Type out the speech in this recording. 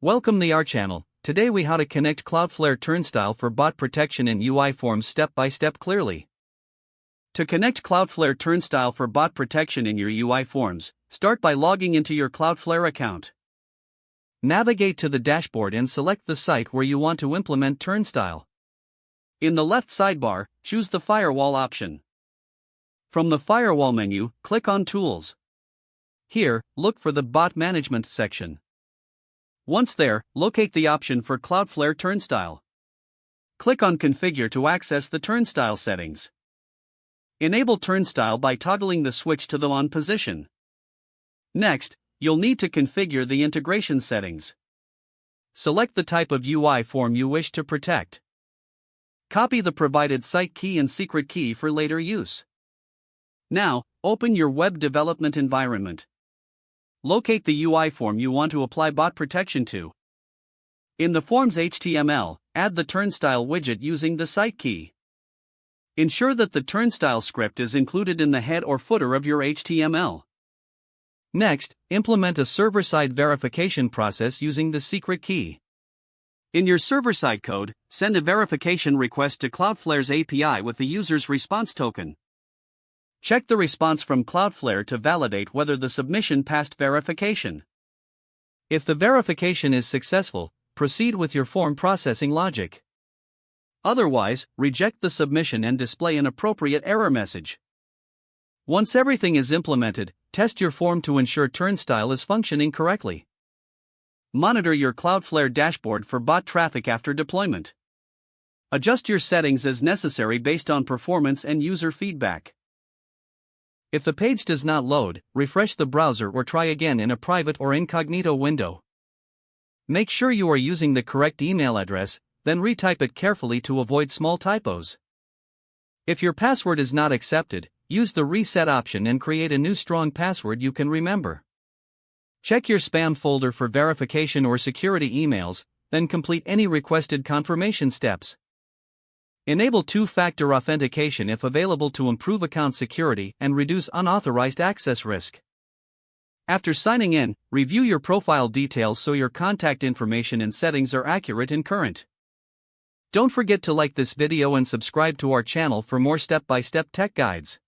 Welcome to our channel. Today we how to connect Cloudflare Turnstile for bot protection in UI forms step by step clearly. To connect Cloudflare Turnstile for bot protection in your UI forms, start by logging into your Cloudflare account. Navigate to the dashboard and select the site where you want to implement Turnstile. In the left sidebar, choose the Firewall option. From the Firewall menu, click on Tools. Here, look for the Bot Management section. Once there, locate the option for Cloudflare Turnstile. Click on Configure to access the Turnstile settings. Enable Turnstile by toggling the switch to the on position. Next, you'll need to configure the integration settings. Select the type of UI form you wish to protect. Copy the provided site key and secret key for later use. Now, open your web development environment. Locate the UI form you want to apply bot protection to. In the form's HTML, add the Turnstile widget using the site key. Ensure that the Turnstile script is included in the head or footer of your HTML. Next, implement a server-side verification process using the secret key. In your server-side code, send a verification request to Cloudflare's API with the user's response token. Check the response from Cloudflare to validate whether the submission passed verification. If the verification is successful, proceed with your form processing logic. Otherwise, reject the submission and display an appropriate error message. Once everything is implemented, test your form to ensure Turnstile is functioning correctly. Monitor your Cloudflare dashboard for bot traffic after deployment. Adjust your settings as necessary based on performance and user feedback. If the page does not load, refresh the browser or try again in a private or incognito window. Make sure you are using the correct email address, then retype it carefully to avoid small typos. If your password is not accepted, use the reset option and create a new strong password you can remember. Check your spam folder for verification or security emails, then complete any requested confirmation steps. Enable two-factor authentication if available to improve account security and reduce unauthorized access risk. After signing in, review your profile details so your contact information and settings are accurate and current. Don't forget to like this video and subscribe to our channel for more step-by-step tech guides.